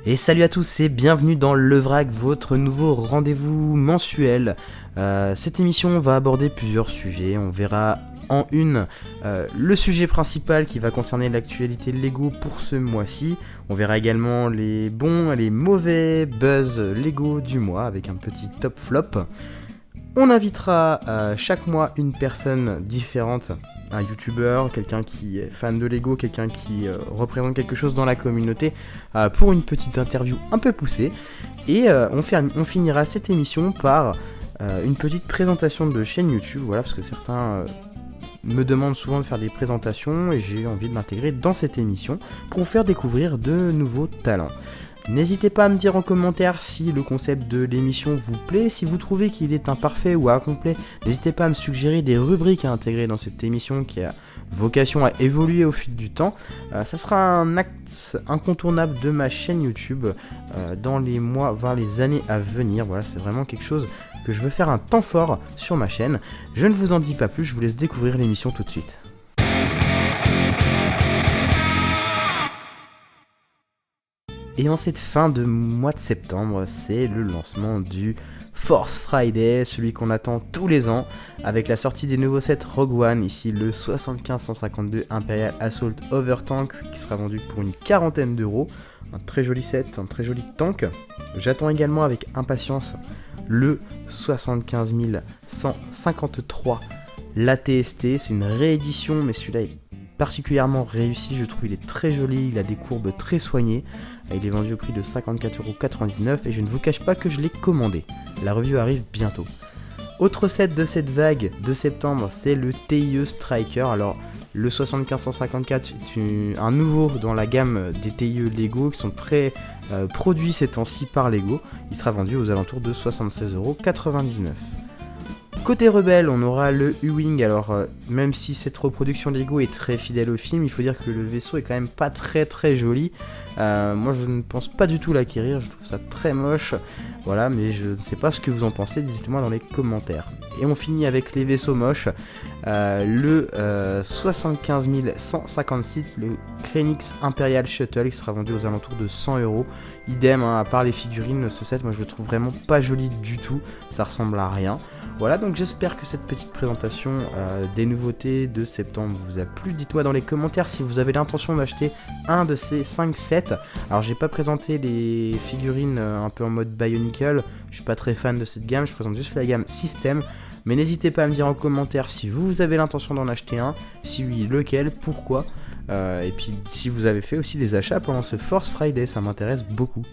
Et salut à tous et bienvenue dans Le Vrac, votre nouveau rendez-vous mensuel. Cette émission va aborder plusieurs sujets. On verra en une le sujet principal qui va concerner l'actualité Lego pour ce mois-ci. On verra également les bons et les mauvais buzz Lego du mois avec un petit top flop. On invitera chaque mois une personne différente. Un youtubeur, quelqu'un qui est fan de Lego, quelqu'un qui représente quelque chose dans la communauté pour une petite interview un peu poussée. Et on finira cette émission par une petite présentation de chaîne YouTube, voilà, parce que certains me demandent souvent de faire des présentations et j'ai envie de l'intégrer dans cette émission pour vous faire découvrir de nouveaux talents. N'hésitez pas à me dire en commentaire si le concept de l'émission vous plaît, si vous trouvez qu'il est imparfait ou incomplet. N'hésitez pas à me suggérer des rubriques à intégrer dans cette émission qui a vocation à évoluer au fil du temps. Ça sera un axe incontournable de ma chaîne YouTube dans les mois, voire les années à venir. Voilà, c'est vraiment quelque chose que je veux faire un temps fort sur ma chaîne. Je ne vous en dis pas plus, je vous laisse découvrir l'émission tout de suite. Et en cette fin de mois de septembre, c'est le lancement du Force Friday, celui qu'on attend tous les ans, avec la sortie des nouveaux sets Rogue One, ici le 75-152 Imperial Assault Overtank, qui sera vendu pour une quarantaine d'euros. Un très joli set, un très joli tank. J'attends également avec impatience le 75 153 l'ATST, c'est une réédition, mais celui-là est particulièrement réussi, je trouve il est très joli, il a des courbes très soignées. Il est vendu au prix de 54,99€ et je ne vous cache pas que je l'ai commandé. La review arrive bientôt. Autre set de cette vague de septembre, c'est le TIE Striker. Alors, le 75-154 est un nouveau dans la gamme des TIE Lego qui sont très produits ces temps-ci par Lego. Il sera vendu aux alentours de 76,99€. Côté rebelle, on aura le U-Wing. Alors, même si cette reproduction Lego est très fidèle au film, il faut dire que le vaisseau est quand même pas très joli. Moi, je ne pense pas du tout l'acquérir, je trouve ça très moche. Voilà, mais je ne sais pas ce que vous en pensez, dites-le-moi dans les commentaires. Et on finit avec les vaisseaux moches. Le 75 156, le Krenix Imperial Shuttle, qui sera vendu aux alentours de 100€. Idem, hein, à part les figurines, ce set, moi je le trouve vraiment pas joli du tout, ça ressemble à rien. Voilà, donc j'espère que cette petite présentation des nouveautés de septembre vous a plu. Dites-moi dans les commentaires si vous avez l'intention d'acheter un de ces 5 sets. Alors j'ai pas présenté les figurines un peu en mode Bionicle, je suis pas très fan de cette gamme, je présente juste la gamme System. Mais n'hésitez pas à me dire en commentaire si vous avez l'intention d'en acheter un, si oui, lequel, pourquoi. Et puis si vous avez fait aussi des achats pendant ce Force Friday, ça m'intéresse beaucoup.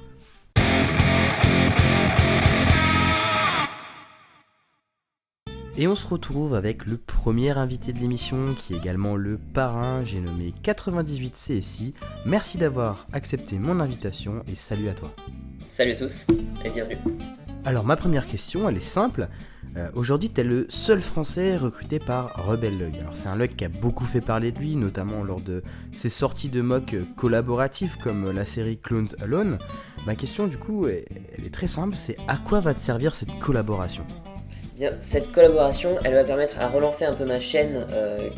Et on se retrouve avec le premier invité de l'émission, qui est également le parrain, j'ai nommé 98 CSI. Merci d'avoir accepté mon invitation et salut à toi. Salut à tous et bienvenue. Alors ma première question, elle est simple. Aujourd'hui, t'es le seul français recruté par Rebel Lug. Alors c'est un lug qui a beaucoup fait parler de lui, notamment lors de ses sorties de mock collaboratifs comme la série Clones Alone. Ma question du coup, elle est très simple, c'est à quoi va te servir cette collaboration ? Bien, cette collaboration, elle va permettre à relancer un peu ma chaîne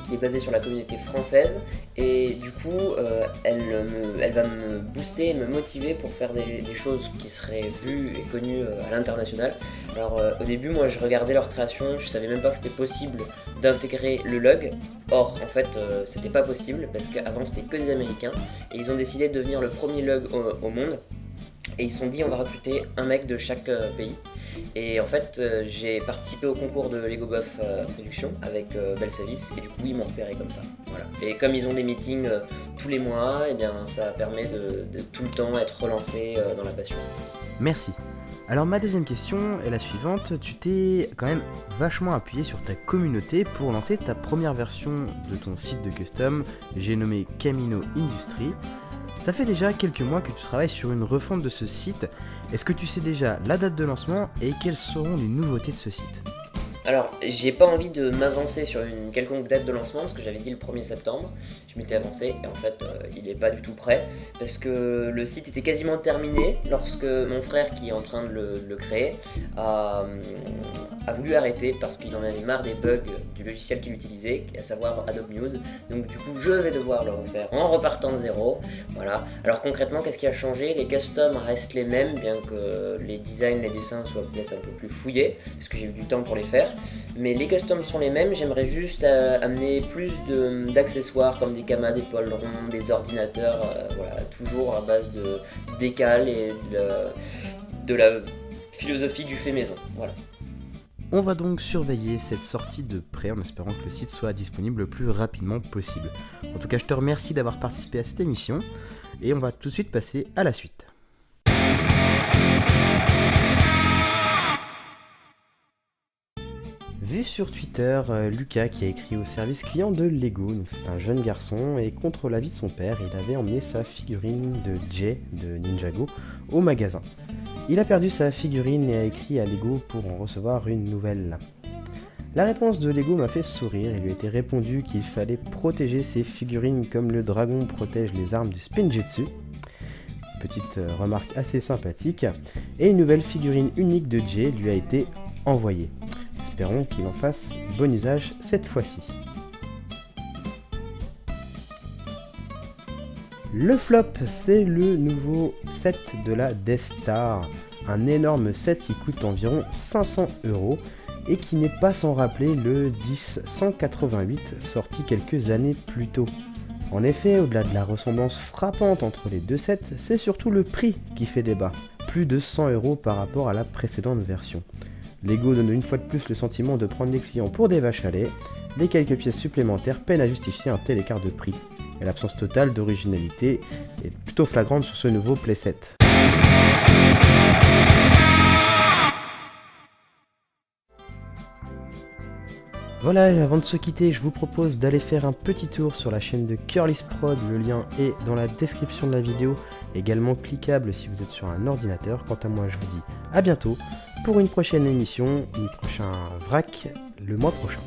qui est basée sur la communauté française et du coup, elle va me booster, me motiver pour faire des choses qui seraient vues et connues à l'international. Alors au début, moi je regardais leur création, je savais même pas que c'était possible d'intégrer le lug. Or, en fait, c'était pas possible parce qu'avant c'était que des Américains et ils ont décidé de devenir le premier lug au monde. Et ils se sont dit on va recruter un mec de chaque pays. Et en fait j'ai participé au concours de Lego Buff Production avec Belsavis et du coup ils m'ont repéré comme ça. Voilà. Et comme ils ont des meetings tous les mois, et bien ça permet de tout le temps être relancé dans la passion. Merci. Alors ma deuxième question est la suivante, tu t'es quand même vachement appuyé sur ta communauté pour lancer ta première version de ton site de custom, j'ai nommé Camino Industry. Ça fait déjà quelques mois que tu travailles sur une refonte de ce site. Est-ce que tu sais déjà la date de lancement et quelles seront les nouveautés de ce site ? Alors, j'ai pas envie de m'avancer sur une quelconque date de lancement parce que j'avais dit le 1er septembre. Je m'étais avancé et en fait, il est pas du tout prêt parce que le site était quasiment terminé lorsque mon frère, qui est en train de le créer, a voulu arrêter parce qu'il en avait marre des bugs du logiciel qu'il utilisait, à savoir Adobe News. Donc, du coup, je vais devoir le refaire en repartant de zéro. Voilà. Alors, concrètement, qu'est-ce qui a changé? Les customs restent les mêmes, bien que les designs, les dessins soient peut-être un peu plus fouillés parce que j'ai eu du temps pour les faire. Mais les customs sont les mêmes, j'aimerais juste amener plus d'accessoires comme des camas, des poils ronds, des ordinateurs, voilà, toujours à base de décal et de la philosophie du fait maison. Voilà. On va donc surveiller cette sortie de prêt en espérant que le site soit disponible le plus rapidement possible. En tout cas, je te remercie d'avoir participé à cette émission et on va tout de suite passer à la suite. Vu sur Twitter, Lucas qui a écrit au service client de Lego, donc c'est un jeune garçon et contre l'avis de son père, il avait emmené sa figurine de Jay de Ninjago au magasin. Il a perdu sa figurine et a écrit à Lego pour en recevoir une nouvelle. La réponse de Lego m'a fait sourire, il lui a été répondu qu'il fallait protéger ses figurines comme le dragon protège les armes du Spinjitzu. Petite remarque assez sympathique, et une nouvelle figurine unique de Jay lui a été envoyée. Espérons qu'il en fasse bon usage cette fois-ci. Le flop, c'est le nouveau set de la Death Star. Un énorme set qui coûte environ 500 € et qui n'est pas sans rappeler le 10-188 sorti quelques années plus tôt. En effet, au-delà de la ressemblance frappante entre les deux sets, c'est surtout le prix qui fait débat. Plus de 100 € par rapport à la précédente version. Lego donne une fois de plus le sentiment de prendre les clients pour des vaches à lait. Les quelques pièces supplémentaires peinent à justifier un tel écart de prix. Et l'absence totale d'originalité est plutôt flagrante sur ce nouveau playset. Voilà, et avant de se quitter, je vous propose d'aller faire un petit tour sur la chaîne de Curly's Prod, le lien est dans la description de la vidéo, également cliquable si vous êtes sur un ordinateur. Quant à moi, je vous dis à bientôt pour une prochaine émission, un prochain vrac le mois prochain.